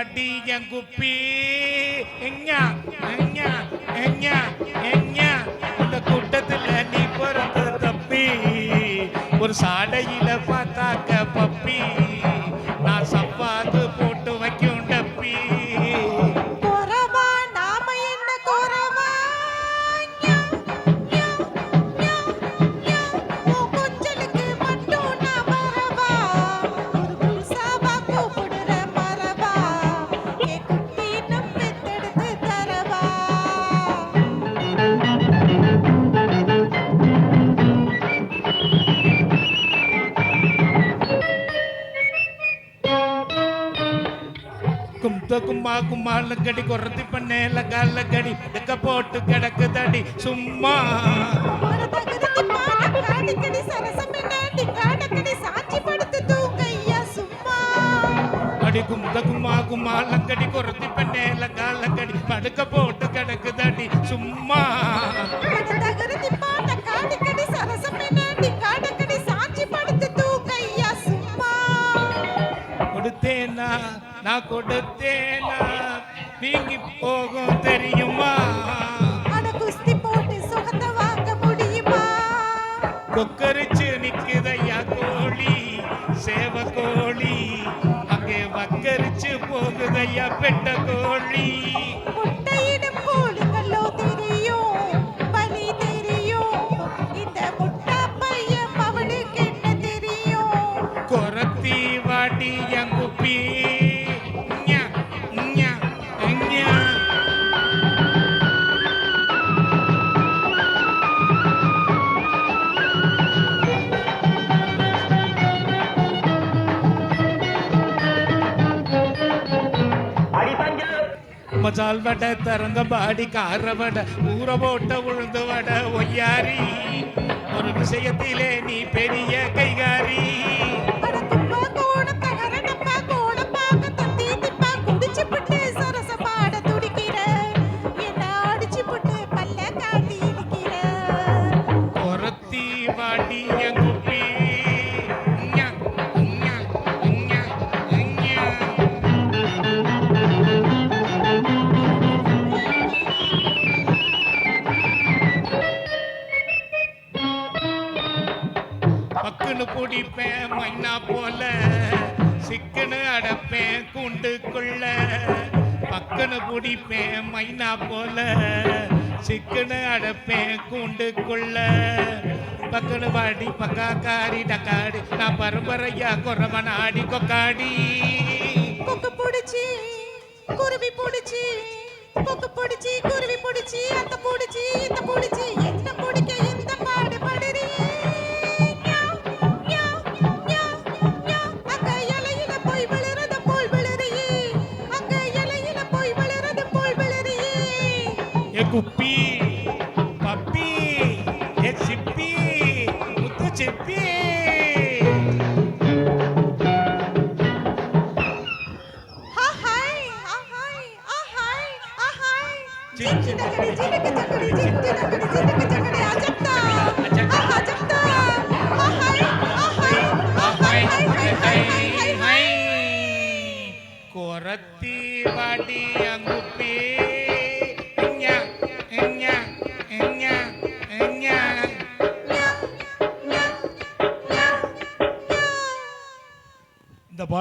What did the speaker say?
வாடி என் குப்பி எங்கா எங்கா எங்கா எங்கா இந்த கூட்டத்துல நீ பிறந்த தப்பி ஒரு சாடையில பார்த்தாக்க பப்பி நான் சப்பாத்து போட்டு வைக்கும் டப்பி கும்மா கும்மாலங்கடி குறத்தி பண்ணேல காலங்கடி எக்க போட்டு கிடக்குதடி சும்மா அடி கும்மா கும்மாலங்கடி குறத்தி பண்ணேல காலங்கடி படுக்க போட்டு கிடக்குதடி சும்மா கொடுத்தேனா நான் கொடுத்தேனா நீங்கி போகும் தெரியுமா குஸ்தி போட்டு சுகத்தை வாங்க முடியுமா கொக்கரிச்சு நிக்குதையா கோழி சேவ கோழி அங்கே வக்கரிச்சு போகுதையா பெட்ட கோழி முட்டையிடும் கோழிகளோ தெரியும் பலி தெரியும் இந்த முட்டா பையன் அவனுக்கு என்ன தெரியும் கொரத்தி வாடி என் குப்பி மசால் வடை தரங்க பாடி கார வடை ஊற போட்ட உழுந்து வடை ஒய்யாரி ஒரு விஷயத்திலே நீ பெரிய கைகாரி கொரத்தி வாடி என் குப்பி பக்குன்னு பிடிப்பேன் மைனா போல சிக்கனு அடப்பேன் கூண்டுக்குள்ள பக்குன்னு பிடிப்பேன் மைனா போல சிக்கனு அடப்பேன் கூண்டுக்குள்ள பக்குன்னு வாடி பக்காக்காரி டக்காடி நான் பரம்பரையா குறவன் ஆடி கொக்காடி கொக்கு புடிச்சி குருவி புடிச்சி கொக்கு புடிச்சி குருவி புடிச்சி அந்த புடிச்சி இந்த புடிச்சி என்ன புடிக்க இந்த பாடு படுறீ குப்பி பப்பி சிப்பி முத்து சிப்பி கொரத்தி வாடி அங்குப்பி